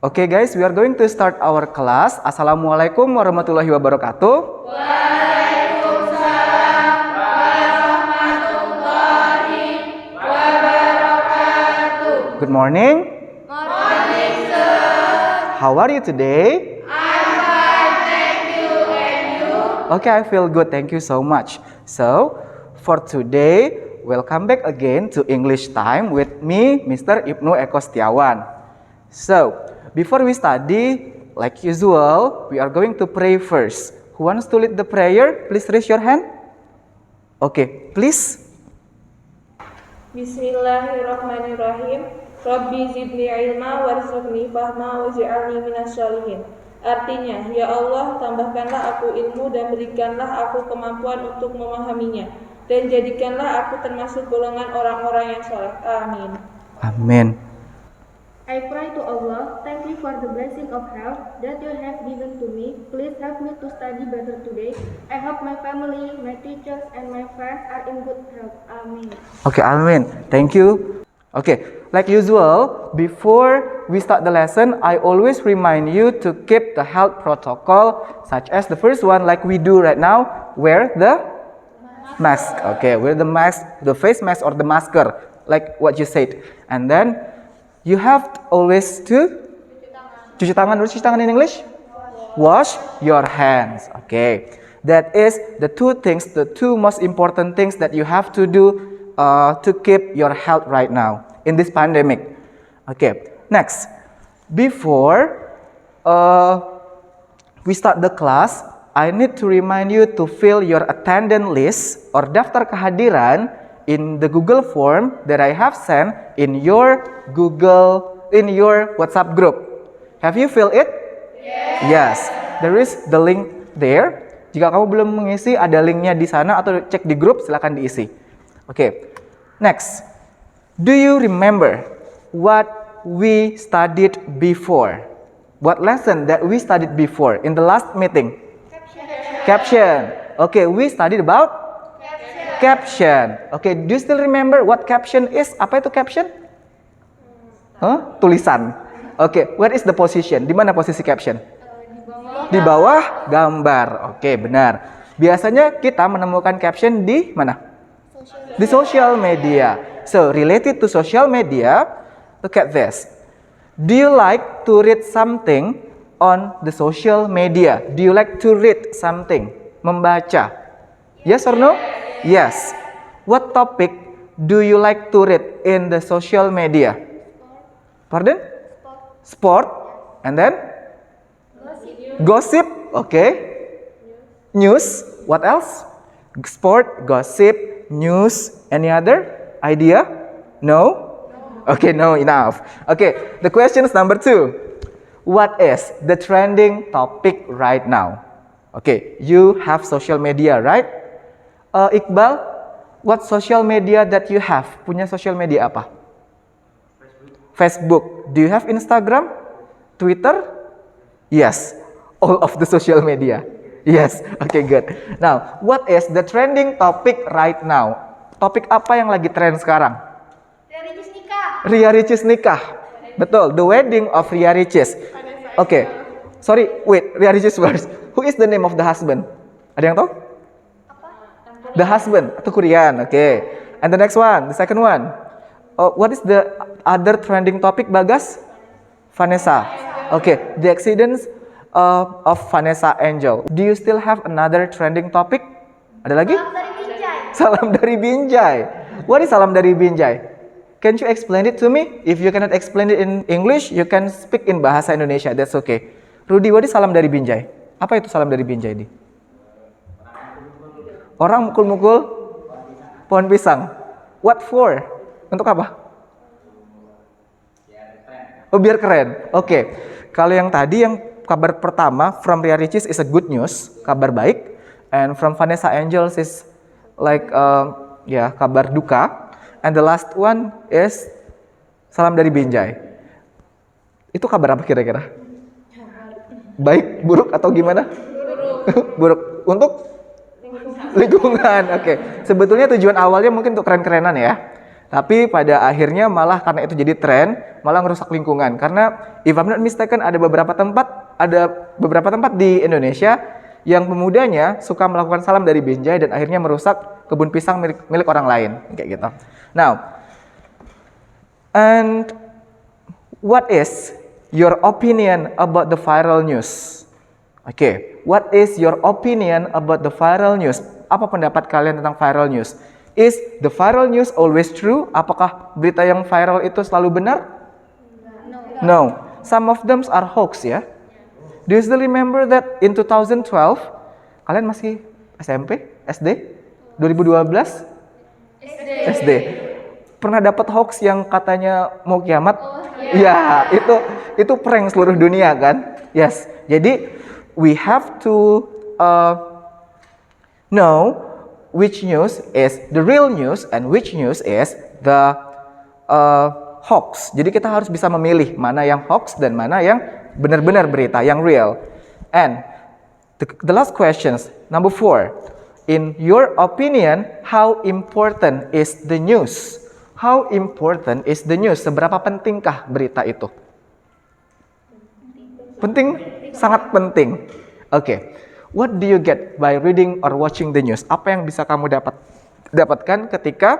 Okay guys, we are going to start our class. Assalamualaikum warahmatullahi wabarakatuh. Waalaikumsalam warahmatullahi wabarakatuh. Good morning. Morning, sir. How are you today? I'm fine, thank you. And you? Okay, I feel good. Thank you so much. So, for today, welcome back again to English Time with me, Mr. Ibnu Eko Setiawan. So, before we study, like usual, we are going to pray first. Who wants to lead the prayer? Please raise your hand. Okay, please. Bismillahirrahmanirrahim. Rabbi zidni ilma warzuqni fahma waj'alni minas sholihin. Artinya, ya Allah, tambahkanlah aku ilmu dan berikanlah aku kemampuan untuk memahaminya, dan jadikanlah aku termasuk golongan orang-orang yang saleh. Amin. Amin. I pray to Allah, thank you for the blessing of health that you have given to me. Please help me to study better today. I hope my family, my teachers, and my friends are in good health. Amen. Okay, amin. Thank you. Okay, like usual, before we start the lesson, I always remind you to keep the health protocol, such as the first one, like we do right now, wear the mask. Okay, wear the mask, the face mask or the masker, like what you said. And then you have always to cuci tangan. Cuci tangan in English? Wash your hands. Okay, that is the two things, the two most important things that you have to do to keep your health right now in this pandemic. Okay, next, before we start the class, I need to remind you to fill your attendance list or daftar kehadiran in the Google form that I have sent in your WhatsApp group. Have you filled it? Yes. There is the link there. Jika kamu belum mengisi, ada linknya di sana atau cek di grup, silakan diisi. Okay. Next. Do you remember what we studied before? What lesson that we studied before in the last meeting? Caption. Okay, we studied about caption. Okay, do you still remember what caption is? Apa itu caption? Tulisan. Okay, where is the position? Di mana posisi caption? Di bawah gambar. Oke, benar. Biasanya kita menemukan caption di mana? Di social media. So, related to social media, look at this. Do you like to read something on the social media? Do you like to read something? Membaca. Yes or no? Yes. What topic do you like to read in the social media? Pardon? Sport. And then? Gossip. Okay. News. What else? Sport, gossip, news. Any other idea? No? Okay, no, enough. Okay, the question is number 2. What is the trending topic right now? Okay, you have social media, right? Iqbal, what social media that you have? Punya social media apa? Facebook. Do you have Instagram? Twitter? Yes. All of the social media. Yes. Okay, good. Now, what is the trending topic right now? Topik apa yang lagi tren sekarang? Ria Ricis nikah. Betul, the wedding of Ria Ricis. Okay. Sorry, wait, Ria Ricis first. Who is the name of the husband? Ada yang tahu? The husband, itu Korean. Okay. And the next one, the second one. What is the other trending topic, Bagas? Vanessa. Okay, the accidents of Vanessa Angel. Do you still have another trending topic? Ada lagi? Salam dari Binjai. What is salam dari Binjai? Can you explain it to me? If you cannot explain it in English, you can speak in bahasa Indonesia. That's okay. Rudy, what is salam dari Binjai? Apa itu salam dari Binjai di? Orang mukul-mukul pohon pisang. What for? Untuk apa? Oh, biar keren. Oke. Kalau yang tadi yang kabar pertama from Ria Ricis is a good news, kabar baik, and from Vanessa Angels is like kabar duka, and the last one is salam dari Binjai. Itu kabar apa kira-kira? Baik, buruk atau gimana? Buruk. Untuk lingkungan. Oke. Sebetulnya tujuan awalnya mungkin untuk keren-kerenan ya. Tapi pada akhirnya malah karena itu jadi tren, malah merusak lingkungan. Karena if I'm not mistaken ada beberapa tempat di Indonesia yang pemudanya suka melakukan salam dari Binjai dan akhirnya merusak kebun pisang milik orang lain, kayak gitu. Now, and what is your opinion about the viral news? Oke, what is your opinion about the viral news? Apa pendapat kalian tentang viral news? Is the viral news always true? Apakah berita yang viral itu selalu benar? No. Some of them are hoax ya. Do you still remember that in 2012? Kalian masih SMP? SD? 2012? SD. Pernah dapat hoax yang katanya mau kiamat? Ya, itu prank seluruh dunia kan? Yes. Jadi we have to know which news is the real news and which news is the hoax. Jadi kita harus bisa memilih mana yang hoax dan mana yang benar-benar berita, yang real. And the last questions, number 4. In your opinion, how important is the news? How important is the news? Seberapa pentingkah berita itu? Penting? Sangat penting. Oke. What do you get by reading or watching the news? Apa yang bisa kamu dapatkan ketika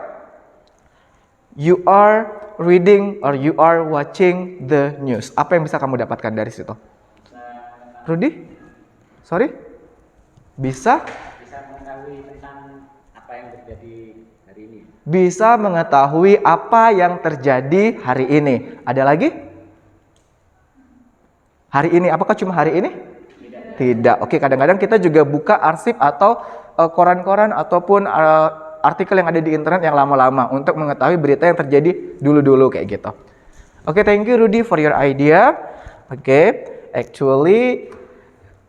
you are reading or you are watching the news? Apa yang bisa kamu dapatkan dari situ? Rudy? Sorry? Bisa mengetahui tentang apa yang terjadi hari ini. Bisa mengetahui apa yang terjadi hari ini. Ada lagi? Hari ini, apakah cuma hari ini? Tidak. Oke, kadang-kadang kita juga buka arsip atau koran-koran ataupun artikel yang ada di internet yang lama-lama untuk mengetahui berita yang terjadi dulu-dulu kayak gitu. Oke, thank you Rudy for your idea. Oke, actually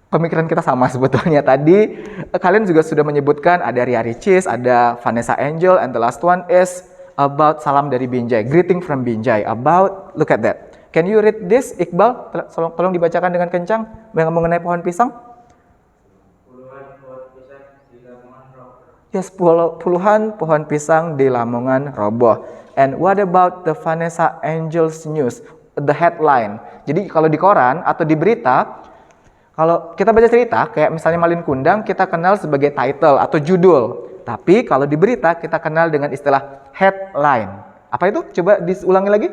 pemikiran kita sama sebetulnya. Tadi kalian juga sudah menyebutkan ada Ria Ricis, ada Vanessa Angel, and the last one is about salam dari Binjai, greeting from Binjai. About, look at that. Can you read this, Iqbal? Tolong dibacakan dengan kencang yang mengenai pohon pisang. Puluhan pohon pisang di Lamongan roboh. Yes, puluhan pohon pisang di Lamongan roboh. And what about the Vanessa Angels news? The headline. Jadi kalau di koran atau di berita, kalau kita baca cerita, kayak misalnya Malin Kundang, kita kenal sebagai title atau judul. Tapi kalau di berita, kita kenal dengan istilah headline. Apa itu? Coba diulangi lagi.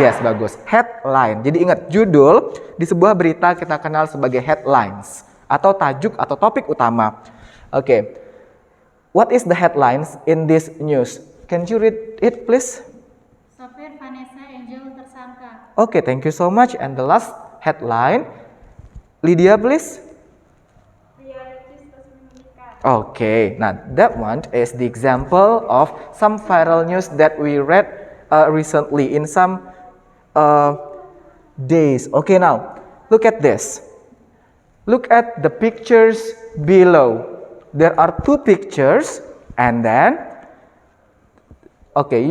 Yes, bagus. Headline. Jadi ingat, judul di sebuah berita kita kenal sebagai headlines atau tajuk atau topik utama. Oke. What is the headlines in this news? Can you read it please? Sopir Vanessa Angel tersangka. Okay, thank you so much. And the last headline, Lydia please. Okay, now that one is the example of some viral news that we read recently in some days. Okay, now look at this. Look at the pictures below. There are two pictures, and then okay,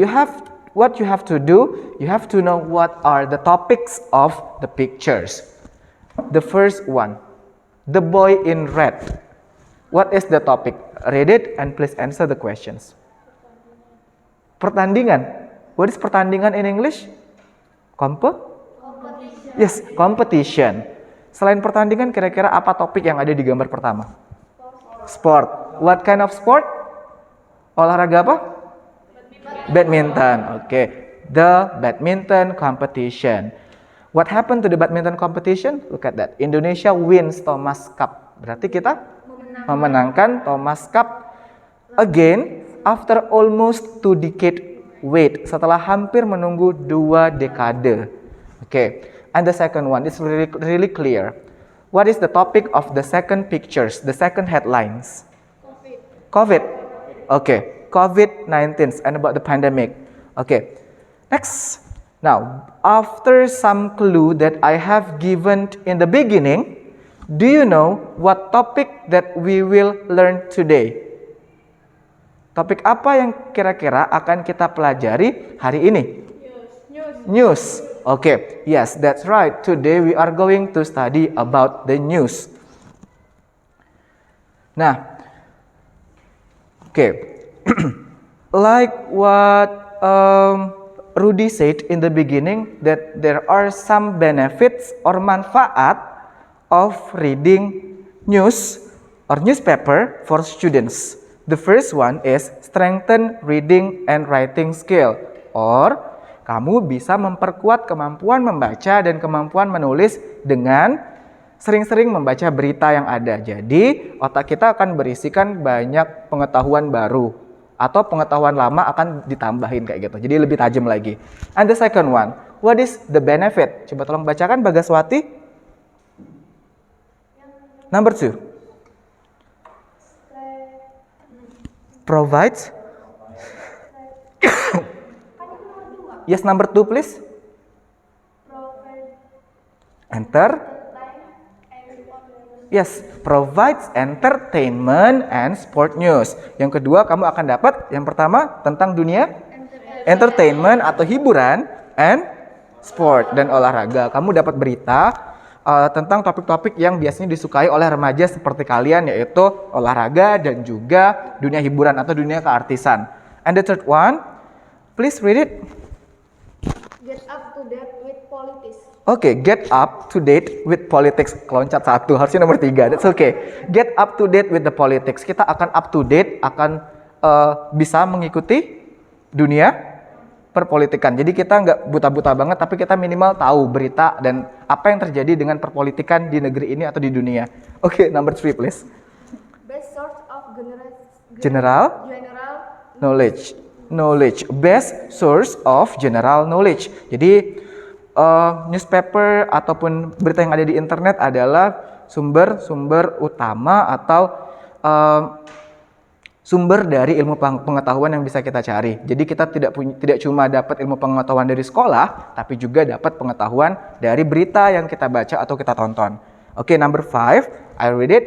what you have to do, you have to know what are the topics of the pictures. The first one, the boy in red. What is the topic? Read it and please answer the questions. Pertandingan. What is pertandingan in English? Competition. Yes, competition. Selain pertandingan, kira-kira apa topik yang ada di gambar pertama? Sport. What kind of sport? Olahraga apa? Badminton. Okay. The badminton competition. What happened to the badminton competition? Look at that. Indonesia wins Thomas Cup. Berarti kita memenangkan Thomas Cup again after almost 2 decades wait. Setelah hampir menunggu 2 dekade. Okay. And the second one is really clear. What is the topic of the second pictures, the second headlines? COVID. Okay. COVID-19 and about the pandemic. Okay. Next. Now, after some clue that I have given in the beginning, do you know what topic that we will learn today? Topik apa yang kira-kira akan kita pelajari hari ini? News. Okay. Yes, that's right. Today we are going to study about the news. Nah. Okay. like what Rudy said in the beginning, that there are some benefits or manfaat of reading news or newspaper for students. The first one is strengthen reading and writing skill, or kamu bisa memperkuat kemampuan membaca dan kemampuan menulis dengan sering-sering membaca berita yang ada. Jadi otak kita akan berisikan banyak pengetahuan baru, atau pengetahuan lama akan ditambahin kayak gitu. Jadi lebih tajam lagi. And the second one, what is the benefit? Coba tolong bacakan Bagaswati. Number 2. Provides. Yes, number 2 please. Enter. Yes, provides entertainment and sport news. Yang kedua kamu akan dapat, yang pertama tentang dunia entertainment atau hiburan, and sport dan olahraga. Kamu dapat berita tentang topik-topik yang biasanya disukai oleh remaja seperti kalian, yaitu olahraga dan juga dunia hiburan atau dunia keartisan. And the third one, please read it. Get up to date with politics. Oke, get up to date with politics. Loncat 1, harusnya nomor 3. That's okay. Get up to date with the politics. Kita akan up to date, akan bisa mengikuti dunia perpolitikan. Jadi kita nggak buta-buta banget, tapi kita minimal tahu berita dan apa yang terjadi dengan perpolitikan di negeri ini atau di dunia. Oke, number 3 please. Best source of General knowledge. Best source of general knowledge. Jadi newspaper ataupun berita yang ada di internet adalah sumber utama atau sumber dari ilmu pengetahuan yang bisa kita cari. Jadi kita tidak cuma dapat ilmu pengetahuan dari sekolah, tapi juga dapat pengetahuan dari berita yang kita baca atau kita tonton. Oke, number 5, I read it.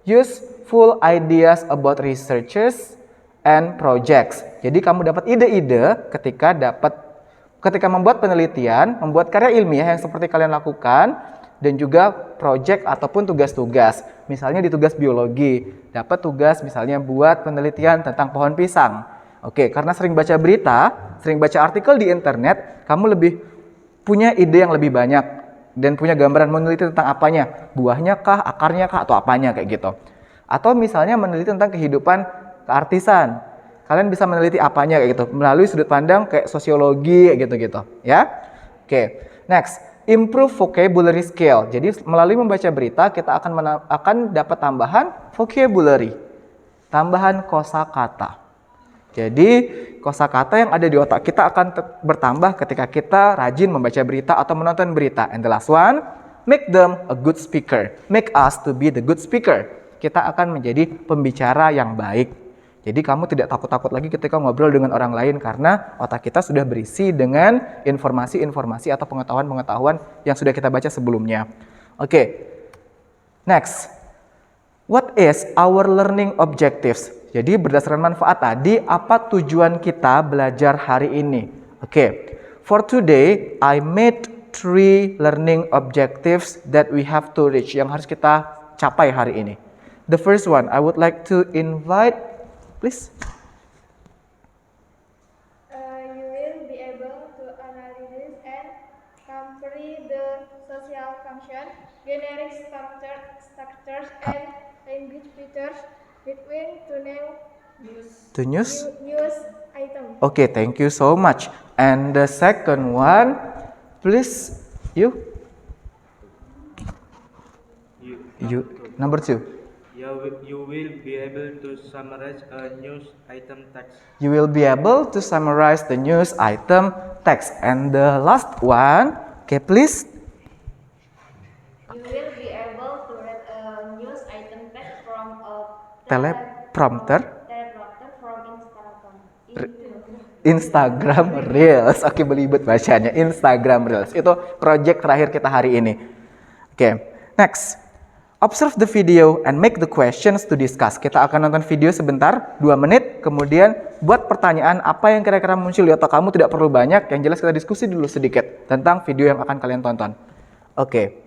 Useful ideas about researches and projects. Jadi kamu dapat ide-ide ketika membuat penelitian, membuat karya ilmiah yang seperti kalian lakukan, dan juga project ataupun tugas-tugas. Misalnya di tugas biologi, dapat tugas misalnya buat penelitian tentang pohon pisang. Oke, karena sering baca berita, sering baca artikel di internet, kamu lebih punya ide yang lebih banyak dan punya gambaran meneliti tentang apanya, buahnya kah, akarnya kah, atau apanya kayak gitu. Atau misalnya meneliti tentang kehidupan keartisan. Kalian bisa meneliti apanya kayak gitu melalui sudut pandang kayak sosiologi kayak gitu-gitu, ya. Oke. Next, improve vocabulary skill. Jadi melalui membaca berita kita akan dapat tambahan vocabulary, tambahan kosakata. Jadi kosakata yang ada di otak kita akan bertambah ketika kita rajin membaca berita atau menonton berita. And the last one, make them a good speaker. Make us to be the good speaker. Kita akan menjadi pembicara yang baik. Jadi kamu tidak takut-takut lagi ketika ngobrol dengan orang lain karena otak kita sudah berisi dengan informasi-informasi atau pengetahuan-pengetahuan yang sudah kita baca sebelumnya. Oke. Next. What is our learning objectives? Jadi berdasarkan manfaat tadi, apa tujuan kita belajar hari ini? Oke. For today, I made 3 learning objectives that we have to reach, yang harus kita capai hari ini. The first one, I would like to invite, please. You will be able to analyze and compare the social function, generic structures, and language features between two news items. Okay, thank you so much. And the second one, please, you number 2. You will be able to summarize a news item text. You will be able to summarize the news item text. And the last one, okay, please. You will be able to read a news item text from a Teleprompter. from Instagram Reels. Oke, belibet bacanya. Instagram Reels. Itu project terakhir kita hari ini. Oke, next. Observe the video and make the questions to discuss. Kita akan nonton video sebentar, 2 menit. Kemudian buat pertanyaan apa yang kira-kira muncul di otak kamu, tidak perlu banyak. Yang jelas kita diskusi dulu sedikit tentang video yang akan kalian tonton. Oke.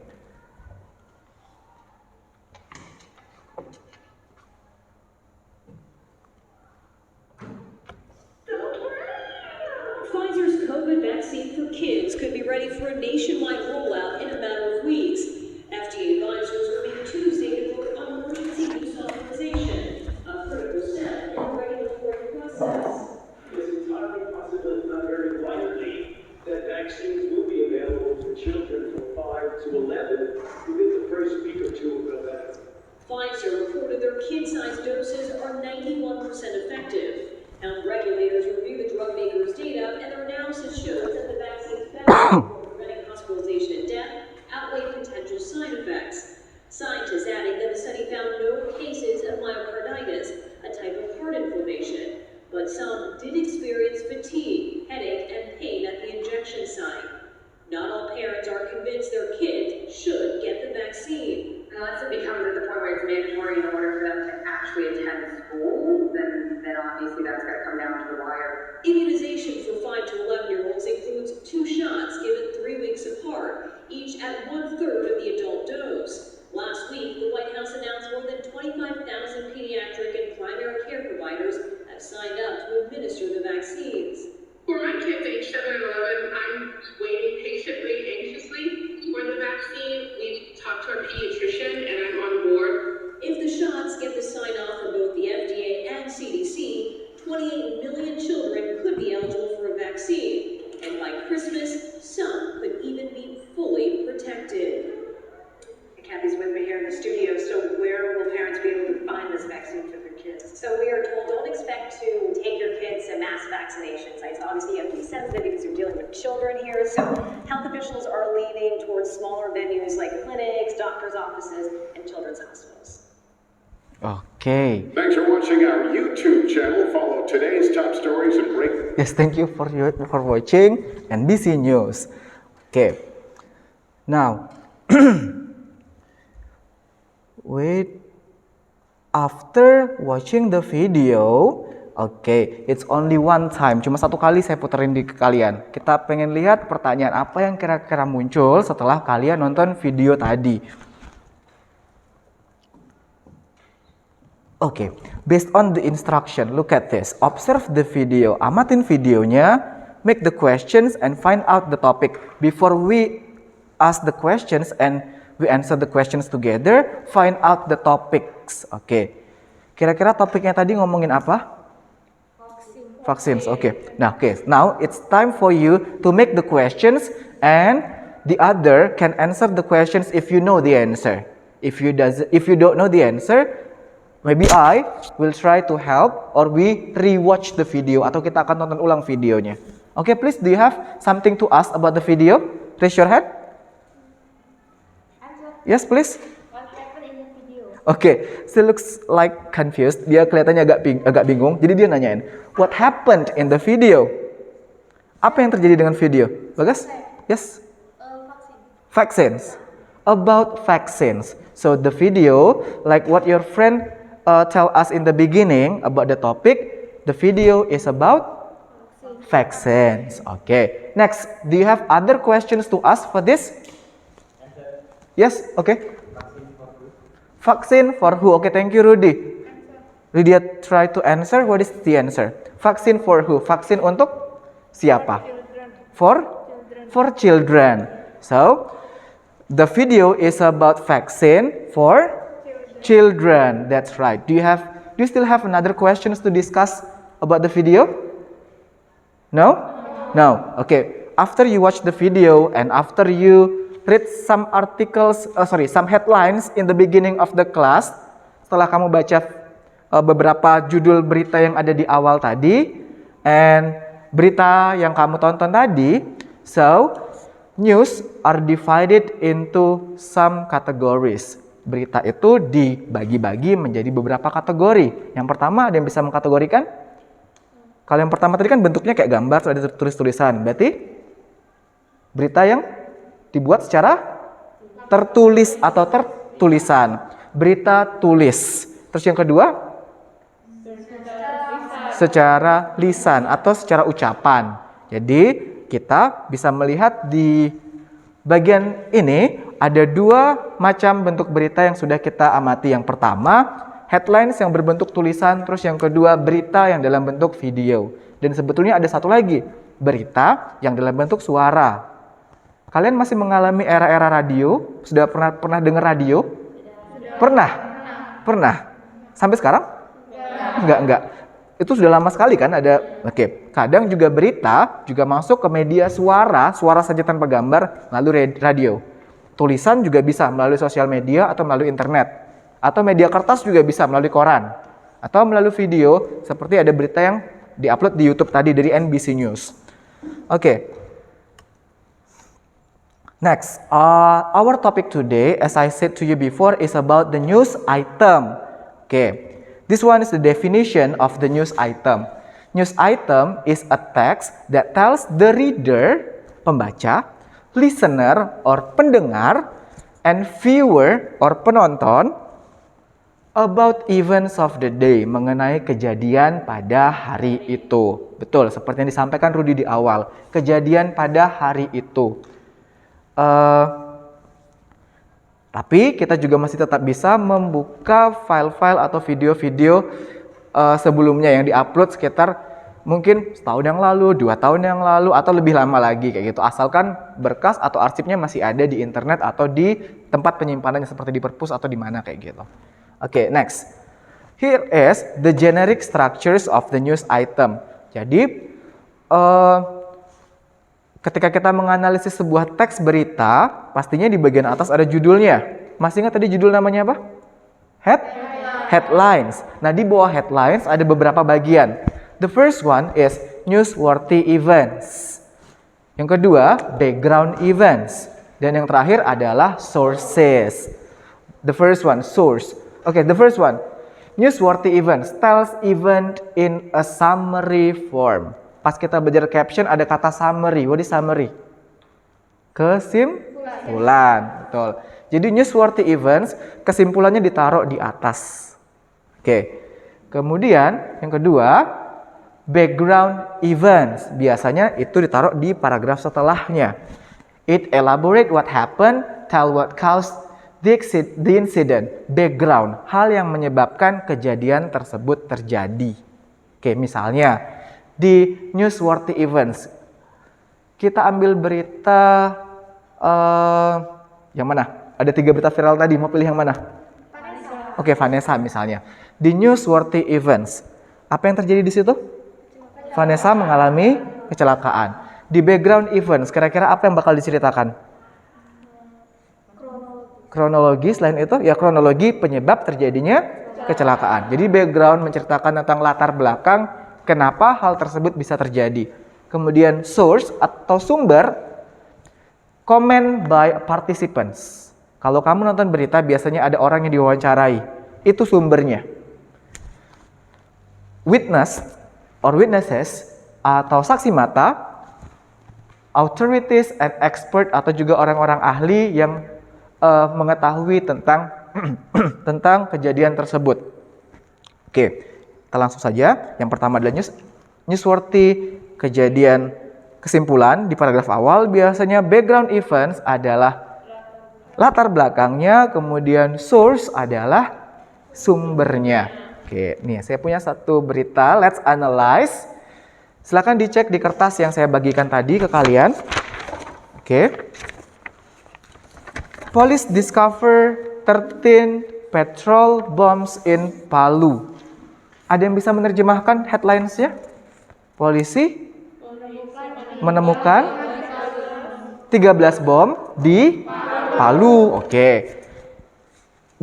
to 11 to get the first week or two of November. Pfizer reported their kid-sized doses are 91% effective. Health regulators review the drug maker's data, and their analysis shows that the vaccine's benefits for preventing hospitalization and death outweigh potential side effects. Scientists adding that the study found no cases of myocarditis, a type of heart inflammation, but some did experience fatigue, headache, and pain at the injection site. Not all parents are convinced their kids should get the vaccine. Unless it becomes at the point where it's mandatory in order for them to actually attend school, then obviously that's going to come down to the wire. Immunization for 5 to 11-year-olds includes 2 shots given 3 weeks apart, each at 1/3 of the adult dose. Last week, the White House announced more than 25,000 pediatric and primary care providers have signed up to administer the vaccines. For my kids age 7 and 11, I'm waiting patiently, anxiously for the vaccine. We've talked to our pediatrician and I'm on board. If the shots get the sign-off from both the FDA and CDC, 28 million children could be eligible for a vaccine. And by Christmas, some could even be fully protected. Kathy's with me here in the studio, so where will parents be able to find this vaccine for their kids? So we are told don't expect to take your kids to mass vaccination sites. Obviously, you have to be sensitive because you're dealing with children here. So health officials are leaning towards smaller venues like clinics, doctors' offices, and children's hospitals. Okay. Thanks for watching our YouTube channel. Follow today's top stories and break. Yes, thank you for watching NBC News. Okay. Now, wait. After watching the video, okay, it's only one time. Cuma satu kali saya puterin di kalian. Kita pengen lihat pertanyaan apa yang kira-kira muncul setelah kalian nonton video tadi. Okay, based on the instruction, look at this. Observe the video. Amatin videonya, make the questions and find out the topic. Before we ask the questions and we answer the questions together, find out the topics. Oke. Kira-kira topiknya tadi ngomongin apa? Vaccines. Oke. Nah, now it's time for you to make the questions and the other can answer the questions if you know the answer. If you don't know the answer, maybe I will try to help or we rewatch the video atau kita akan tonton ulang videonya. Oke, please, do you have something to ask about the video? Raise your hand. Yes, please. What happened in the video? Oke, she looks like confused. Dia kelihatannya agak bingung. Jadi dia nanyain, what happened in the video? Apa yang terjadi dengan video? Bagas? Yes. Vaccines. About vaccines. So the video, like what your friend tell us in the beginning about the topic, the video is about vaccines. Okay. Next, do you have other questions to ask for this? Yes, okay. Vaccine for who? Okay, thank you, Rudy. Rudy try to answer. What is the answer? Vaccine for who? Vaksin untuk siapa? For children. So, the video is about vaccine for children. That's right. Do you still have another questions to discuss about the video? No? No. Okay. After you watch the video and after you read some some headlines in the beginning of the class, setelah kamu baca beberapa judul berita yang ada di awal tadi and berita yang kamu tonton tadi, so news are divided into some categories. Berita itu dibagi-bagi menjadi beberapa kategori. Yang pertama, ada yang bisa mengkategorikan? Kalau yang pertama tadi kan bentuknya kayak gambar, ada tulis-tulisan. Berarti berita yang dibuat secara tertulis atau tertulisan. Berita tulis. Terus yang kedua? Secara lisan atau secara ucapan. Jadi kita bisa melihat di bagian ini ada dua macam bentuk berita yang sudah kita amati. Yang pertama, headlines yang berbentuk tulisan. Terus yang kedua, berita yang dalam bentuk video. Dan sebetulnya ada satu lagi, berita yang dalam bentuk suara. Kalian masih mengalami era-era radio? Sudah pernah dengar radio? Pernah. Sampai sekarang? Enggak. Itu sudah lama sekali kan ada. Oke. Kadang juga berita juga masuk ke media suara saja tanpa gambar, lalu radio. tulisan juga bisa melalui sosial media atau melalui internet. Atau media kertas juga bisa melalui koran. Atau melalui video seperti ada berita yang diupload di YouTube tadi dari NBC News. Oke. Next, our topic today, as I said to you before, is about the news item. Okay, this one is the definition of the news item. News item is a text that tells the reader, pembaca, listener or pendengar, and viewer or penonton about events of the day, mengenai kejadian pada hari itu. Betul, seperti yang disampaikan Rudy di awal, kejadian pada hari itu. Tapi kita juga masih tetap bisa membuka file-file atau video-video sebelumnya yang diupload sekitar mungkin setahun yang lalu, 2 tahun yang lalu, atau lebih lama lagi kayak gitu. Asalkan berkas atau arsipnya masih ada di internet atau di tempat penyimpanannya seperti di perpus atau di mana kayak gitu. Oke, next. Here is the generic structures of the news item. Jadi ketika kita menganalisis sebuah teks berita, pastinya di bagian atas ada judulnya. Masih ingat tadi judul namanya apa? Headlines. Nah, di bawah headlines ada beberapa bagian. The first one is newsworthy events. Yang kedua, background events. Dan yang terakhir adalah sources. The first one, source. Okay, the first one. Newsworthy events tells event in a summary form. Pas kita belajar caption ada kata summary. What is summary? Kesimpulan. Betul. Jadi newsworthy events, kesimpulannya ditaruh di atas. Oke. Kemudian yang kedua, background events. Biasanya itu ditaruh di paragraf setelahnya. It elaborate what happened, tell what caused the incident. Background, hal yang menyebabkan kejadian tersebut terjadi. Oke, misalnya di newsworthy events, kita ambil berita yang mana? Ada 3 berita viral tadi, mau pilih yang mana? Vanessa. Oke, Vanessa misalnya. Di newsworthy events, apa yang terjadi di situ? Vanessa mengalami kecelakaan. Di background events, kira-kira apa yang bakal diceritakan? Kronologi. Selain itu, ya kronologi penyebab terjadinya kecelakaan. Jadi background menceritakan tentang latar belakang kenapa hal tersebut bisa terjadi. Kemudian source atau sumber, comment by participants. Kalau kamu nonton berita biasanya ada orang yang diwawancarai. Itu sumbernya. Witness or witnesses atau saksi mata, authorities and expert atau juga orang-orang ahli yang mengetahui tentang tentang kejadian tersebut. Oke, kita langsung saja. Yang pertama adalah newsworthy, kejadian kesimpulan di paragraf awal. Biasanya background events adalah latar belakangnya, kemudian source adalah sumbernya. Oke, nih saya punya satu berita, let's analyze. Silakan dicek di kertas yang saya bagikan tadi ke kalian. Oke. Police discover 13 petrol bombs in Palu. Ada yang bisa menerjemahkan headlines-nya? Polisi menemukan 13 bom di Palu. Oke.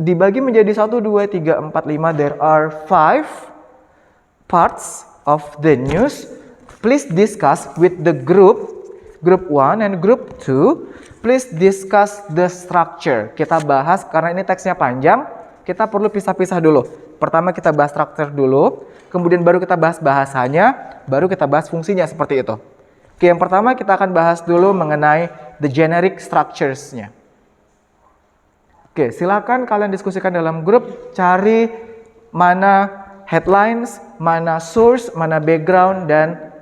Dibagi menjadi 1, 2, 3, 4, 5. There are 5 parts of the news. Please discuss with the group 1 and group 2. Please discuss the structure. Kita bahas, karena ini teksnya panjang, kita perlu pisah-pisah dulu. Pertama kita bahas structure dulu, kemudian baru kita bahas bahasanya, baru kita bahas fungsinya seperti itu. Oke, yang pertama kita akan bahas dulu mengenai the generic structures-nya. Oke, silakan kalian diskusikan dalam grup, cari mana headlines, mana source, mana background, dan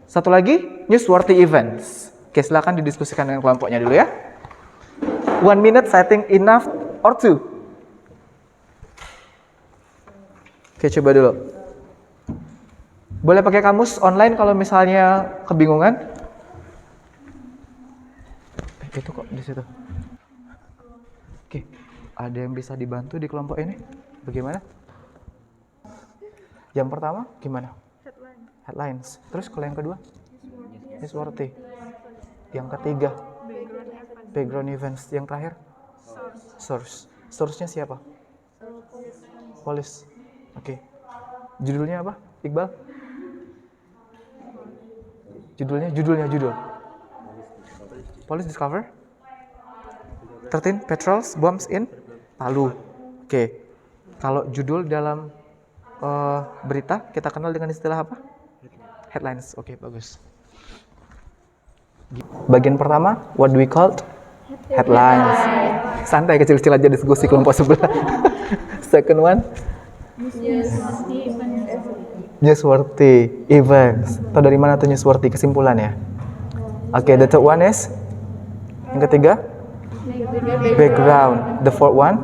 satu lagi newsworthy events. Oke, silakan didiskusikan dengan kelompoknya dulu ya. 1 minute, I think enough or 2. Oke, coba dulu. Boleh pakai kamus online kalau misalnya kebingungan. Itu kok di situ. Oke, ada yang bisa dibantu di kelompok ini? Bagaimana? Yang pertama gimana? Headlines. Terus kalau yang kedua? Newsworthy. Yang ketiga? Background events. Yang terakhir? Source. Source-nya siapa? Police. Oke. Judulnya apa, Iqbal? Judul. Police discover 13 petrol bombs in Palu. Oke. Kalau judul dalam berita kita kenal dengan istilah apa? Headlines. Oke, bagus. Bagian pertama, what do we call? Headlines. Santai, kecil-kecil aja diskusi kelompok sebelah. Second one, newsworthy events. Tahu dari mana tuh newsworthy? Kesimpulan ya. Oke, the third one is, yang ketiga, background. The fourth one,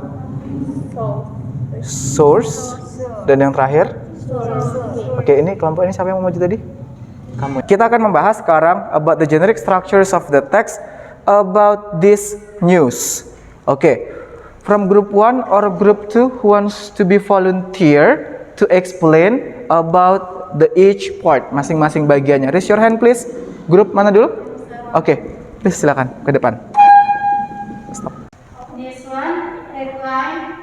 source. Dan yang terakhir, oke, ini kelompok ini siapa yang mau maju tadi? Kamu. Kita akan membahas sekarang about the generic structures of the text about this news. Oke. From group 1 or group 2 who wants to be volunteer to explain about the each part, masing-masing bagiannya. Raise your hand please. Grup mana dulu? Oke, please silakan ke depan. Stop. This one, headline,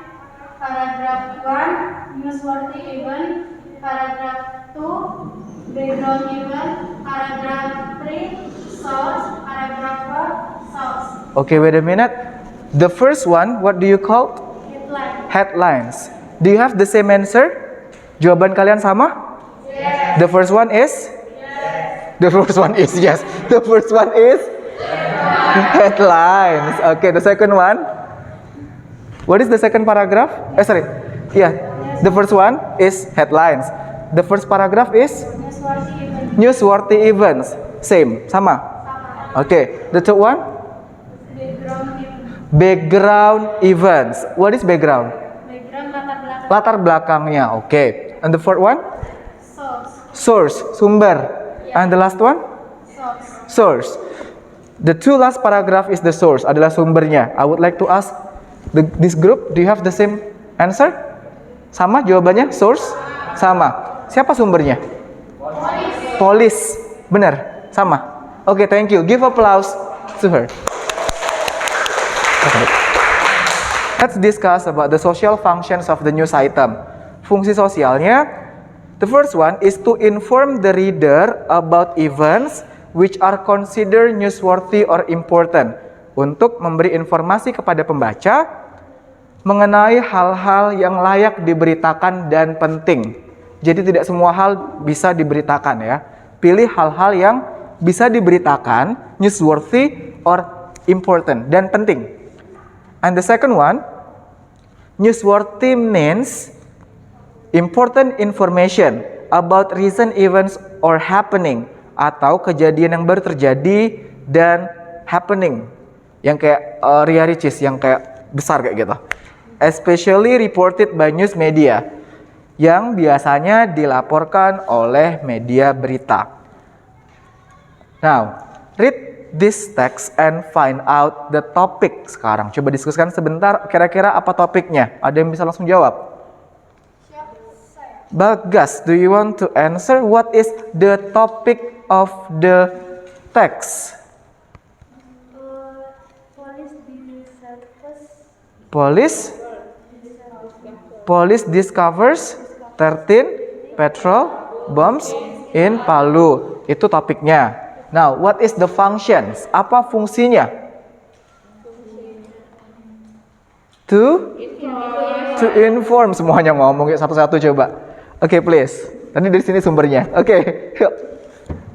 paragraph 1, newsworthy event, paragraph 2, background event, paragraph 3, source, paragraph 4, source. Okay, wait a minute. The first one, what do you call? Headline. Headlines. Do you have the same answer? Jawaban kalian sama? Yes. The first one is? Yes. The first one is yes. The first one is? Headlines. Okay, the second one? What is the second paragraph? Sorry. Yeah. The first one is headlines. The first paragraph is? Newsworthy event. Newsworthy events. Same, sama. Okay. The third one? Background event. Background events. What is background? Background latar belakang. Latar belakangnya. Okay. And the fourth one? Source. Source, sumber. And the last one? Source. Source. The two last paragraph is the source, adalah sumbernya. I would like to ask this group, do you have the same answer? Sama jawabannya? Source? Sama. Siapa sumbernya? Police. Benar? Sama. Okay, thank you. Give applause to her. Okay. Let's discuss about the social functions of the news item. Fungsi sosialnya, the first one is to inform the reader about events which are considered newsworthy or important. Untuk memberi informasi kepada pembaca mengenai hal-hal yang layak diberitakan dan penting. Jadi tidak semua hal bisa diberitakan ya. Pilih hal-hal yang bisa diberitakan, newsworthy or important, dan penting. And the second one, newsworthy means important information about recent events or happening, atau kejadian yang baru terjadi dan happening, yang kayak Ria Ricis, yang kayak besar kayak gitu. Especially reported by news media, yang biasanya dilaporkan oleh media berita. Now, read this text and find out the topic sekarang. Coba diskusikan sebentar, kira-kira apa topiknya? Ada yang bisa langsung jawab? Bagas, do you want to answer? What is the topic of the text? Police discovers 13 petrol bombs in Palu. Itu topiknya. Now, what is the functions? Apa fungsinya? To inform. Semuanya ngomong satu-satu coba. Oke, please. Tadi dari sini sumbernya. Oke.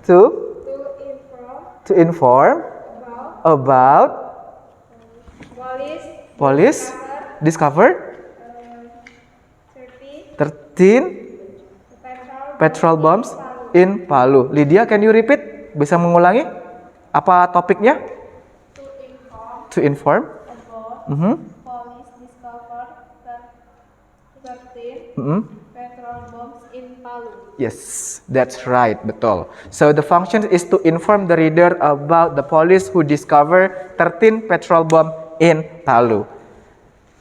To inform about police discovered 13 petrol bombs in Palu. Lydia, can you repeat? Bisa mengulangi? Apa topiknya? To inform. Police discovered 13 petrol bombs in Palu. Yes, that's right, betul. So the function is to inform the reader about the police who discovered 13 petrol bomb in Palu.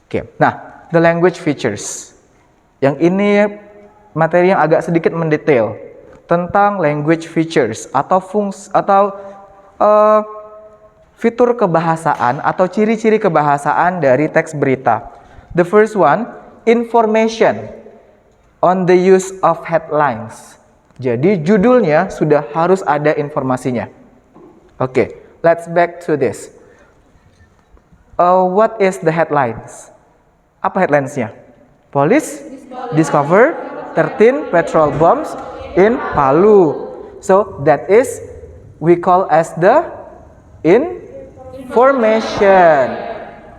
Oke, nah, the language features. Yang ini materi yang agak sedikit mendetail tentang language features atau fitur kebahasaan atau ciri-ciri kebahasaan dari teks berita. The first one, information on the use of headlines. Jadi judulnya sudah harus ada informasinya. Oke, let's back to this. What is the headlines? Apa headlinesnya? Police discover 13 petrol bombs in Palu. So that is we call as the information.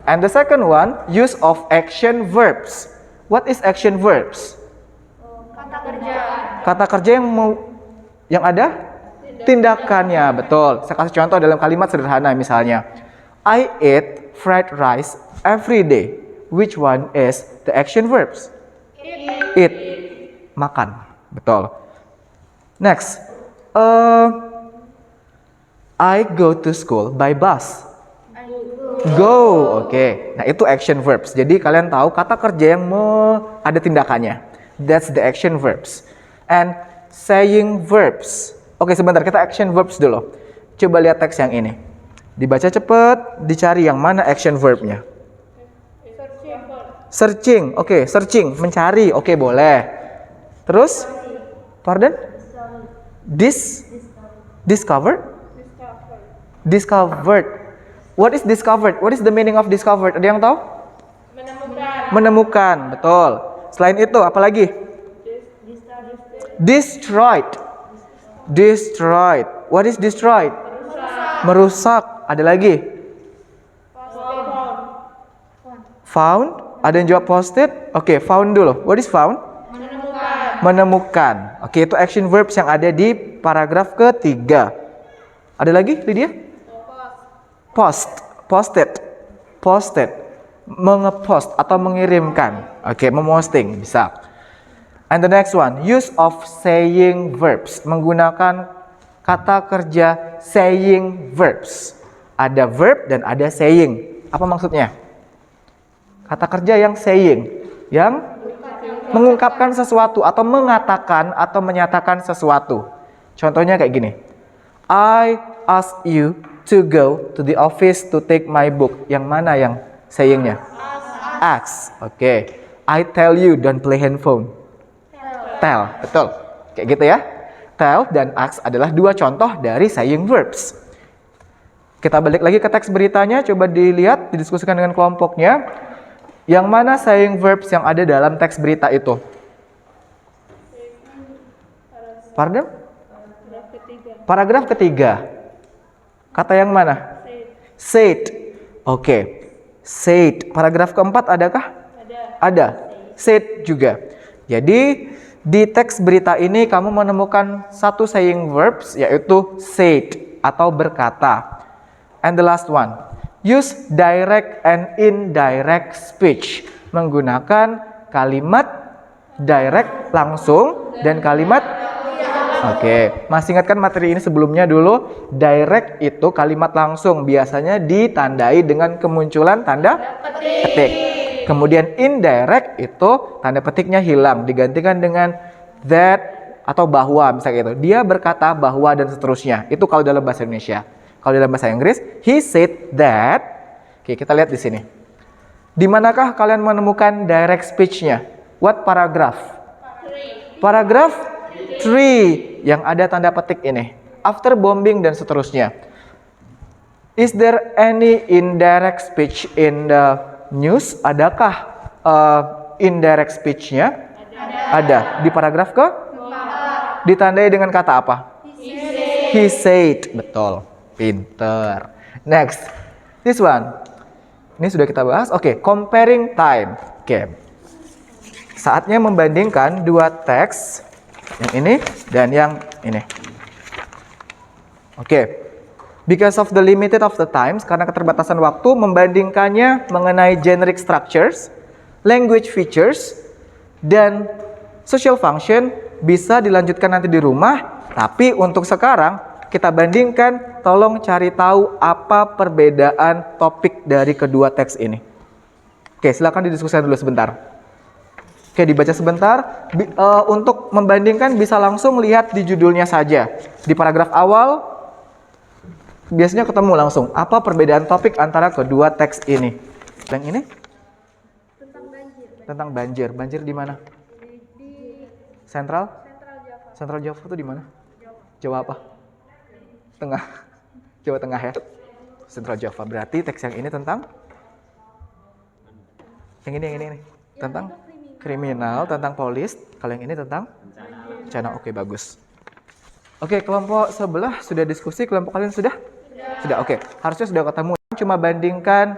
And the second one, use of action verbs. What is action verbs? Kata kerja. Kata kerja yang ada tindakannya, betul. Saya kasih contoh dalam kalimat sederhana misalnya. I eat fried rice every day. Which one is the action verbs? Eat. Makan. Betul. Next. I go to school by bus. Go. Oke. Nah, itu action verbs. Jadi kalian tahu kata kerja yang ada tindakannya. That's the action verbs. And saying verbs. Oke, sebentar, kita action verbs dulu. Coba lihat teks yang ini. Dibaca cepet, dicari yang mana action verbnya. Searching, oke, searching, mencari, oke, boleh. Terus, pardon? Discovered? Discovered. What is discovered? What is the meaning of discovered? Ada yang tahu? Menemukan, betul. Selain itu, apa lagi? Destroyed. Destroyed. What is destroyed? Merusak. Ada lagi? Found. Ada yang jawab posted? Oke, found dulu. What is found? Menemukan. Oke, itu action verbs yang ada di paragraf ketiga. Ada lagi, Lydia? Posted. Mengepost atau mengirimkan. Oke, memosting, bisa. And the next one, use of saying verbs. Menggunakan kata kerja saying verbs. Ada verb dan ada saying. Apa maksudnya? Kata kerja yang saying, yang mengungkapkan sesuatu atau mengatakan atau menyatakan sesuatu. Contohnya kayak gini. I ask you to go to the office to take my book. Yang mana yang sayingnya? Ask. Oke. I tell you don't play handphone. Tell. Betul. Kayak gitu ya. Tell dan ask adalah dua contoh dari saying verbs. Kita balik lagi ke teks beritanya. Coba dilihat, didiskusikan dengan kelompoknya. Yang mana saying verbs yang ada dalam teks berita itu? Pardon? Paragraf ketiga. Kata yang mana? Said. Oke. Said. Paragraf keempat adakah? Ada. Said juga. Jadi di teks berita ini kamu menemukan satu saying verbs yaitu said atau berkata. And the last one. Use direct and indirect speech. Menggunakan kalimat direct langsung dan kalimat oke. Masih ingatkan materi ini sebelumnya dulu? Direct itu kalimat langsung. Biasanya ditandai dengan kemunculan tanda petik. Kemudian indirect itu tanda petiknya hilang. Digantikan dengan that atau bahwa misalnya itu. Dia berkata bahwa dan seterusnya. Itu kalau dalam bahasa Indonesia. Kalau dalam bahasa Inggris, he said that. Oke, kita lihat di sini. Di manakah kalian menemukan direct speech-nya? What paragraph? Paragraf 3 yang ada tanda petik ini. After bombing dan seterusnya. Is there any indirect speech in the news? Adakah indirect speech-nya? Ada. Di paragraf ke? Ditandai dengan kata apa? He said. Betul. Pinter. Next. This one. Ini sudah kita bahas. Oke, comparing time. Oke. Saatnya membandingkan dua teks. Yang ini dan yang ini. Oke. Because of the limited of the times, karena keterbatasan waktu, membandingkannya mengenai generic structures, language features, dan social function bisa dilanjutkan nanti di rumah. Tapi untuk sekarang kita bandingkan, tolong cari tahu apa perbedaan topik dari kedua teks ini. Oke, silakan didiskusikan dulu sebentar. Oke, dibaca sebentar. Untuk membandingkan bisa langsung lihat di judulnya saja. Di paragraf awal, biasanya ketemu langsung. Apa perbedaan topik antara kedua teks ini? Yang ini? Tentang banjir. Tentang banjir. Banjir di mana? Di Sentral? Central Java. Sentral Java itu di mana? Jawa apa? Tengah. Jawa Tengah ya. Sentral Java. Berarti teks yang ini tentang? Yang ini. Tentang kriminal, tentang polis. Kalau yang ini tentang? Bencana. Oke, bagus. Oke, kelompok sebelah sudah diskusi. Kelompok kalian sudah? Sudah, oke. Harusnya sudah ketemu. Cuma bandingkan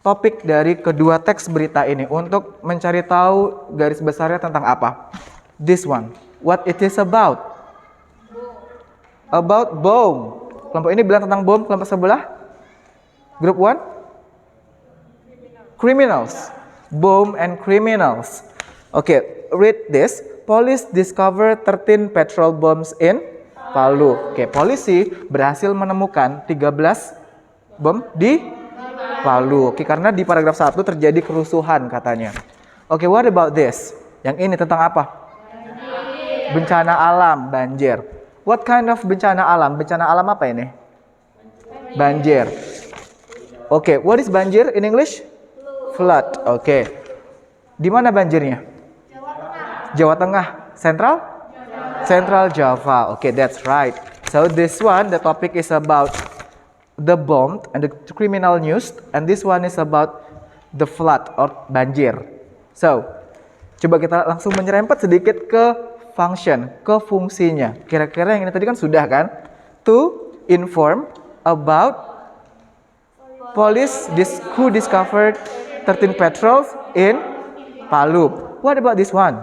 topik dari kedua teks berita ini untuk mencari tahu garis besarnya tentang apa. This one. What it is about? About bomb. Kelompok ini bilang tentang bom. Kelompok sebelah? Group 1? Criminals. Bomb and criminals. Okay, read this. Police discover 13 petrol bombs in Palu. Oke, polisi berhasil menemukan 13 bom di Palu. Oke, karena di paragraf 1 terjadi kerusuhan katanya. Oke, what about this? Yang ini tentang apa? Bencana alam, banjir. What kind of bencana alam? Bencana alam apa ini? Banjir. Oke, what is banjir in English? Flood. Oke. Di mana banjirnya? Jawa Tengah. Central? Central Java. Okay, that's right. So this one, the topic is about the bomb and the criminal news, and this one is about the flood or banjir. So, coba kita langsung menyerempet sedikit ke function, ke fungsinya. Kira-kira yang ini tadi kan sudah kan? To inform about police who discovered 13 petrols in Palu. What about this one?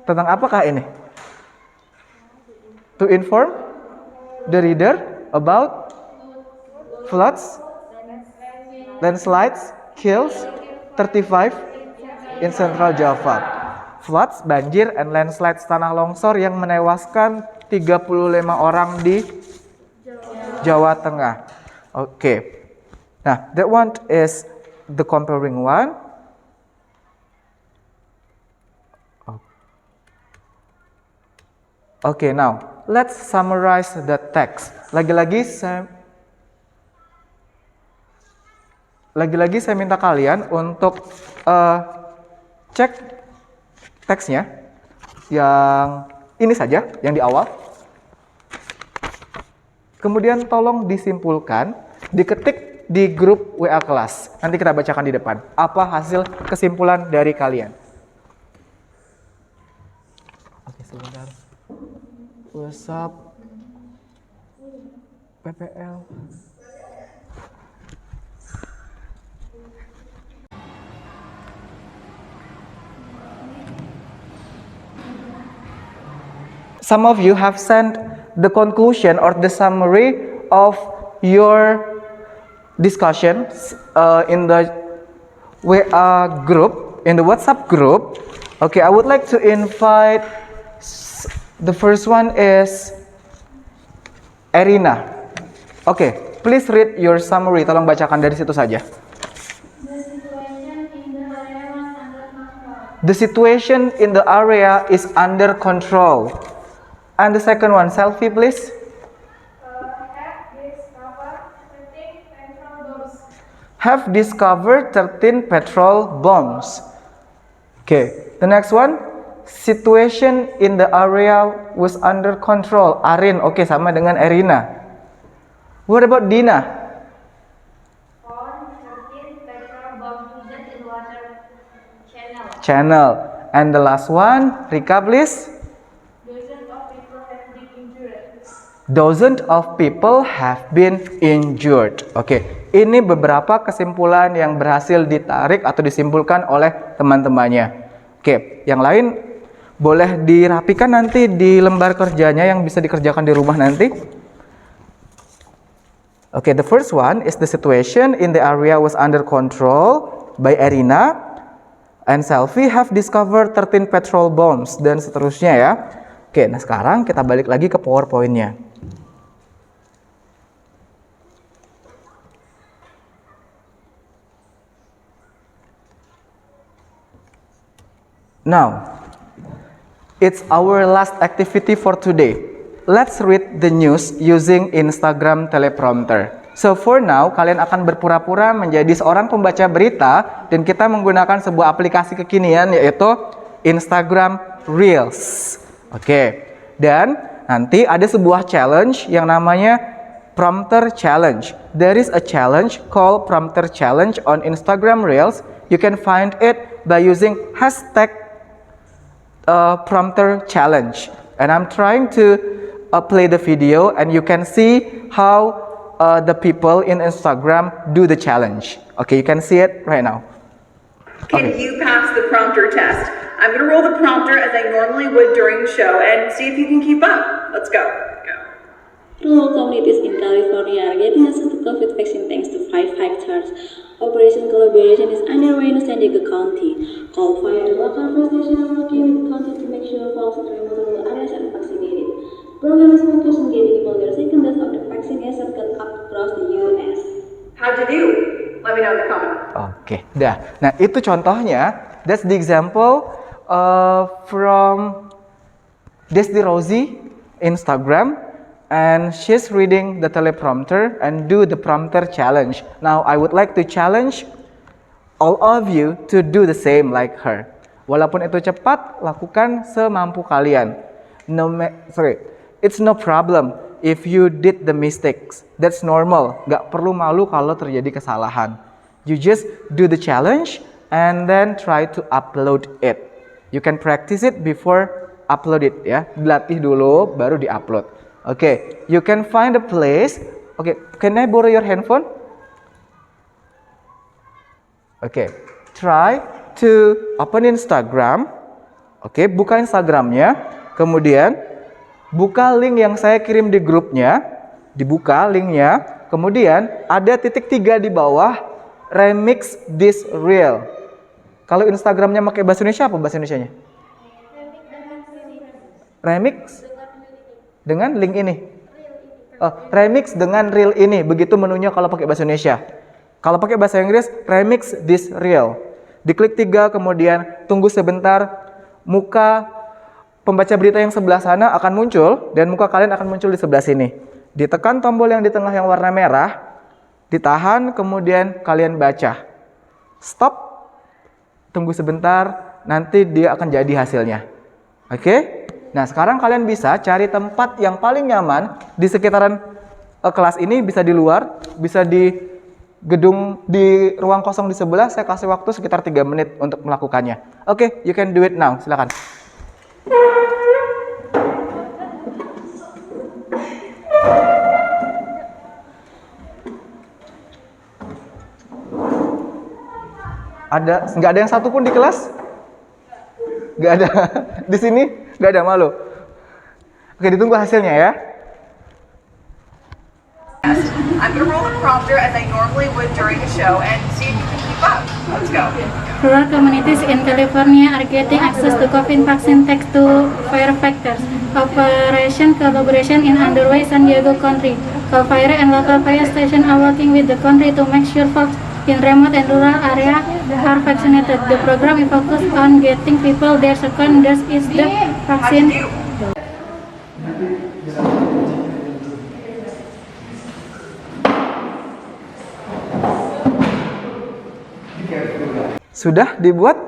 Tentang apakah ini? To inform the reader about floods, landslides, kills 35 in Central Java. Floods, banjir, and landslides, tanah longsor yang menewaskan 35 orang di Jawa Tengah. Oke. Nah, that one is the comparing one. Okay, now let's summarize the text. Lagi-lagi saya minta kalian untuk cek teksnya yang ini saja, yang di awal. Kemudian tolong disimpulkan, diketik di grup WA kelas. Nanti kita bacakan di depan. Apa hasil kesimpulan dari kalian? Oke, sebentar. WhatsApp PPL. Some of you have sent the conclusion or the summary of your discussion in the WA group, in the WhatsApp group. Okay, I would like to invite, the first one is Erina. Okay, please read your summary. Tolong bacakan dari situ saja. The situation in the area is under control. And the second one, selfie please. Have discovered 13 petrol bombs. Okay, the next one, situation in the area was under control. Arin, okay, sama dengan Erina. What about Dina? Found 13 petrol bombs in water Channel. And the last one, Rika please. Dozens of people have been injured. Oke, ini beberapa kesimpulan yang berhasil ditarik atau disimpulkan oleh teman-temannya. Oke, yang lain boleh dirapikan nanti di lembar kerjanya yang bisa dikerjakan di rumah nanti. Oke, the first one is the situation in the area was under control by Erina and Selfie have discovered 13 petrol bombs dan seterusnya ya. Oke, nah sekarang kita balik lagi ke PowerPoint-nya. Now, it's our last activity for today. let's read the news using Instagram teleprompter. So for now, kalian akan berpura-pura menjadi seorang pembaca berita dan kita menggunakan sebuah aplikasi kekinian yaitu Instagram Reels. Oke. Dan nanti ada sebuah challenge yang namanya Prompter Challenge. There is a challenge called Prompter Challenge on Instagram Reels. You can find it by using hashtag Prompter Challenge. And I'm trying to play the video and you can see how the people in Instagram do the challenge. Okay, you can see it right now. Can you pass the prompter test? I'm going to roll the prompter as I normally would during the show and see if you can keep up. Let's go. Rural communities in California are getting access to COVID vaccine thanks to 5 hectares. Operation Collaboration is underway in San Diego County. Cal Fire and local fire station are working with the county to make sure folks in remote rural areas are vaccinated. Program is focused on getting people their second dose of the vaccine as circled up across the U.S. How'd you do? Let me know in the comments. Oke, dah. Nah, itu contohnya. That's the example from Desdi Rosie Instagram. And she's reading the teleprompter and do the prompter challenge. Now, I would like to challenge all of you to do the same like her. Walaupun itu cepat, lakukan semampu kalian. It's no problem if you did the mistakes. That's normal. Gak perlu malu kalau terjadi kesalahan. You just do the challenge and then try to upload it. You can practice it before upload it ya. Dilatih dulu baru di-upload. Okay, you can find a place. Okay, can I borrow your handphone? Okay, try to open Instagram. Okay, buka Instagramnya. Kemudian buka link yang saya kirim di grupnya. Dibuka linknya. Kemudian ada titik 3 di bawah. Remix this reel. Kalau Instagramnya pakai bahasa Indonesia apa bahasa Indonesianya? Remix dengan link ini. Remix dengan reel ini. Begitu menunya kalau pakai bahasa Indonesia. Kalau pakai bahasa Inggris, remix this reel. Diklik 3, kemudian tunggu sebentar. Muka pembaca berita yang sebelah sana akan muncul dan muka kalian akan muncul di sebelah sini. Ditekan tombol yang di tengah yang warna merah, ditahan, kemudian kalian baca. Stop. Tunggu sebentar, nanti dia akan jadi hasilnya. Oke? Nah, sekarang kalian bisa cari tempat yang paling nyaman di sekitaran kelas ini, bisa di luar, bisa di gedung, di ruang kosong di sebelah. Saya kasih waktu sekitar 3 menit untuk melakukannya. Oke, you can do it now. Silakan. Nggak ada yang satu pun di kelas? Nggak ada. Di sini nggak ada, malu. Oke, ditunggu hasilnya ya. I'm going to roll the prompter as I normally would during the show and see if you can keep up. Let's go. Rural communities in California are getting access to COVID vaccine thanks to 5 factors. Operation Collaboration is underway in San Diego County. Cal Fire and local fire station are working with the county to make sure folks in remote and rural area are vaccinated. The program is focused on getting people their second dose is the vaccine. Sudah dibuat?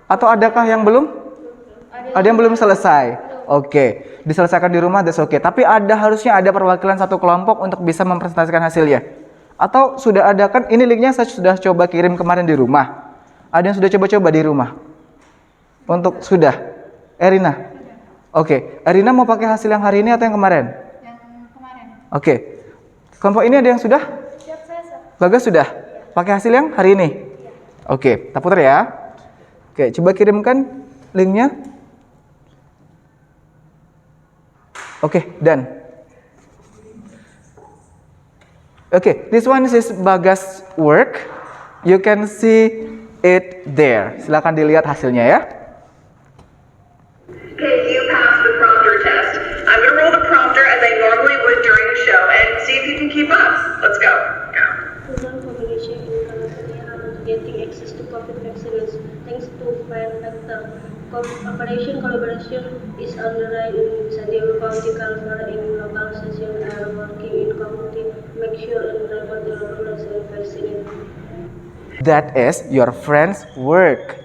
Atau adakah yang belum? Ada yang belum selesai. Oke, diselesaikan di rumah, that's okay. Tapi harusnya ada perwakilan satu kelompok untuk bisa mempresentasikan hasilnya. Atau sudah ada kan, ini linknya saya sudah coba kirim kemarin di rumah. Ada yang sudah coba-coba di rumah? Untuk sudah? Erina? Oke, Erina mau pakai hasil yang hari ini atau yang kemarin? Yang kemarin. Oke, kelompok ini ada yang sudah? Siap, saya. Bagas sudah? Pakai hasil yang hari ini? Oke, tak putar ya. Oke, coba kirimkan linknya. Oke, done. Okay, this one is Bagas work. You can see it there. Silakan dilihat hasilnya ya. Can you pass the prompter test? I'm going to roll the prompter as I normally would during the show and see if you can keep up. Let's go. Rural population in California are getting access to COVID vaccines thanks to 5 factors. Operation collaboration is underway in San Diego County, California. In local session are working in community, make sure and report the local vaccine. That is your friend's work.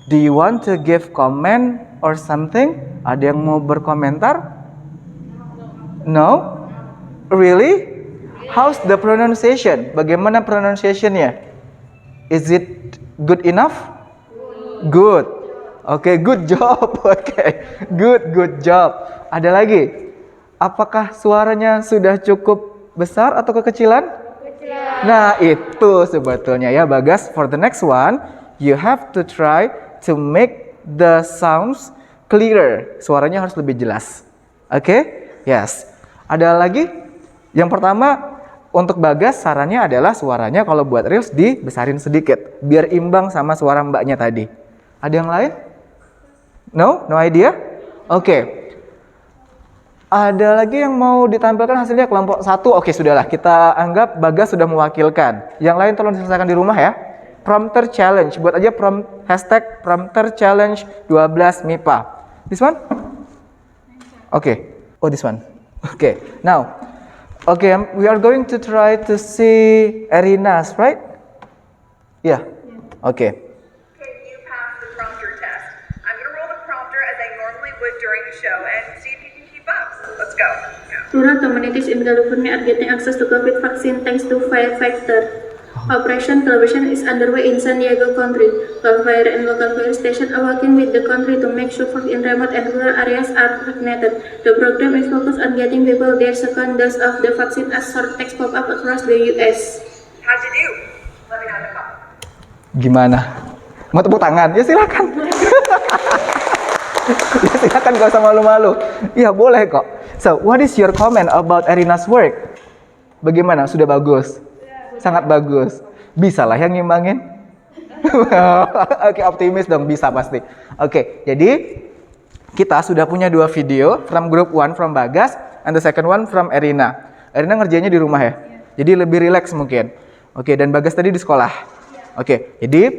Do you want to give comment or something? Ada yang mau berkomentar? No? Really? How's the pronunciation? Bagaimana pronunciation-nya? Is it good enough? Good. Oke, good job. Oke, good job. Ada lagi? Apakah suaranya sudah cukup besar atau kekecilan? Nah, itu sebetulnya ya, Bagas. For the next one, you have to try to make the sounds clearer. Suaranya harus lebih jelas. Oke? Yes. Ada lagi? Yang pertama, untuk Bagas sarannya adalah suaranya kalau buat reels dibesarin sedikit biar imbang sama suara mbaknya tadi. Ada yang lain? No? No idea? Oke. Ada lagi yang mau ditampilkan hasilnya kelompok 1? Oke, sudahlah. Kita anggap Bagas sudah mewakilkan. Yang lain tolong diselesaikan di rumah ya. Prompter challenge. Buat aja hashtag prompter challenge 12 MIPA. This one? Oke. Oh, this one. Oke. Now, we are going to try to see Erinas, right? Yeah. Okay. Can you pass the prompter test? I'm going to roll the prompter as I normally would during the show and see if you can keep up. Let's go. Rural communities in California are getting access to COVID vaccine thanks to Fire Factor. Operation collaboration is underway in San Diego County. Cal Fire and local fire stations are working with the country to make sure folks in remote and rural areas are vaccinated. The program is focused on getting people their second dose of the vaccine as short text pop up across the US. How'd you do? Let me know in the comments. Gimana? Mau tepuk tangan? Ya silakan. Ya silakan, gak usah malu-malu. Iya boleh kok. So, what is your comment about Erina's work? Bagaimana? Sudah bagus? Sangat bagus. Bisa lah yang ngimbangin. Oke, optimis dong, bisa pasti. Oke, jadi kita sudah punya 2 video from group 1 from Bagas and the second one from Erina. Erina ngerjainnya di rumah ya. Jadi lebih rileks mungkin. Oke, dan Bagas tadi di sekolah. Oke, jadi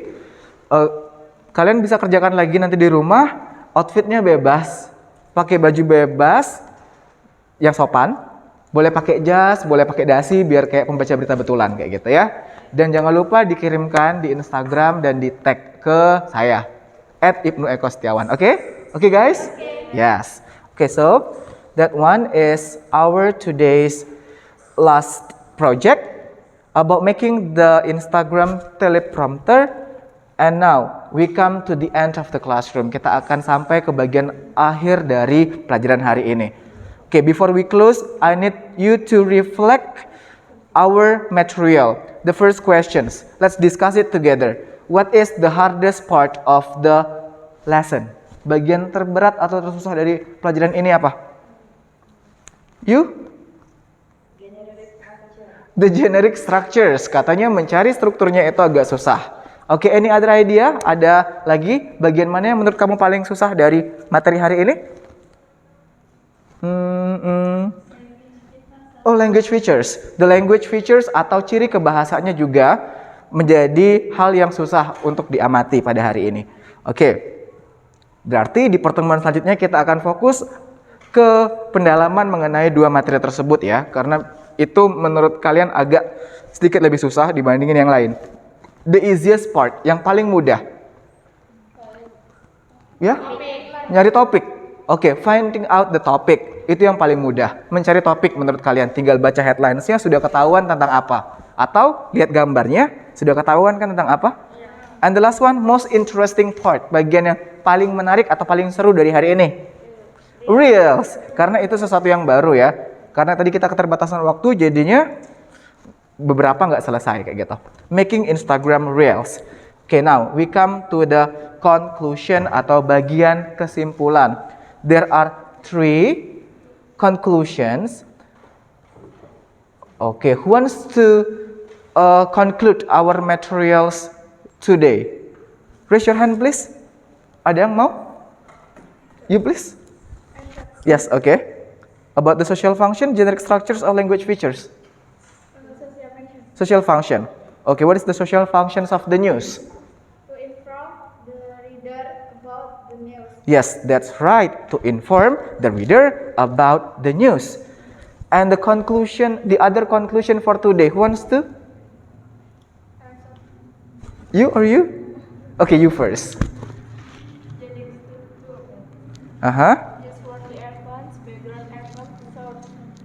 kalian bisa kerjakan lagi nanti di rumah. Outfitnya bebas, pakai baju bebas yang sopan. Boleh pakai jas, boleh pakai dasi biar kayak pembaca berita betulan kayak gitu ya. Dan jangan lupa dikirimkan di Instagram dan di tag ke saya @ibnuekosetiawan. Oke? Oke guys? Yes. Okay, so that one is our today's last project about making the Instagram teleprompter. And now we come to the end of the classroom. Kita akan sampai ke bagian akhir dari pelajaran hari ini. Okay, before we close, I need you to reflect our material. The first questions, let's discuss it together. What is the hardest part of the lesson? Bagian terberat atau tersusah dari pelajaran ini apa? You? The generic structures. Katanya mencari strukturnya itu agak susah. Oke, any other idea? Ada lagi bagian mana yang menurut kamu paling susah dari materi hari ini? Oh, language features. The language features atau ciri kebahasanya juga menjadi hal yang susah untuk diamati pada hari ini. Oke. Berarti di pertemuan selanjutnya kita akan fokus ke pendalaman mengenai 2 materi tersebut ya, karena itu menurut kalian agak sedikit lebih susah dibandingin yang lain. The easiest part, yang paling mudah. Ya? Nyari topik. Oke, finding out the topic. Itu yang paling mudah. Mencari topik menurut kalian. Tinggal baca headlines-nya sudah ketahuan tentang apa. Atau lihat gambarnya, sudah ketahuan kan tentang apa. And the last one, most interesting part. Bagian yang paling menarik atau paling seru dari hari ini. Reels. Karena itu sesuatu yang baru ya. Karena tadi kita keterbatasan waktu, jadinya beberapa nggak selesai kayak gitu. Making Instagram Reels. Okay, now we come to the conclusion atau bagian kesimpulan. There are 3 conclusions. Okay, who wants to conclude our materials today? Raise your hand, please. Ada yang mau? You, please. Yes, okay. About the social function, generic structures, or language features? Social function. Okay, what is the social functions of the news? To inform the reader about the news. Yes, that's right, to inform the reader about the news. And the conclusion, the other conclusion for today, who wants to? You or you? Okay, you first.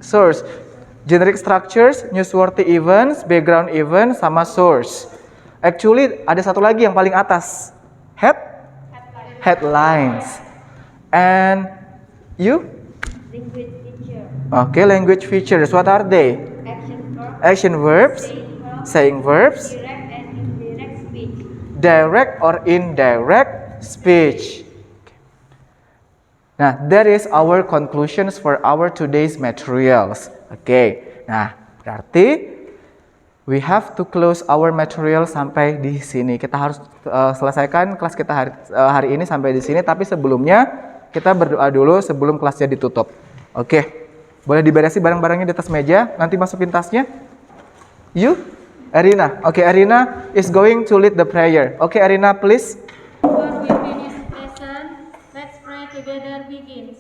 Source. Generic structures, newsworthy events, background events, sama source. Actually, ada satu lagi yang paling atas. Headlines. And you? Language feature. Okay, language features. What are they? Action verbs, saying verbs, Direct and indirect speech. direct or indirect speech. Nah, that is our conclusions for our today's materials. Oke. Nah, berarti we have to close our material sampai di sini. Kita harus selesaikan kelas kita hari ini sampai di sini, tapi sebelumnya kita berdoa dulu sebelum kelasnya ditutup. Oke. Boleh diberesi barang-barangnya di atas meja, nanti masukin tasnya. You? Arina. Okay, Arina is going to lead the prayer. Okay, Arina, please. Before we finish lesson, let's pray together begin.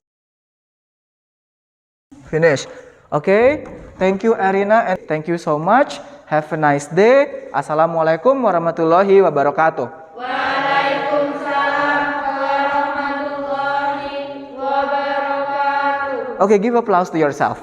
Finish. Okay. Thank you, Arina, and thank you so much. Have a nice day. Assalamualaikum warahmatullahi wabarakatuh. Waalaikumsalam warahmatullahi wabarakatuh. Okay, give applause to yourself.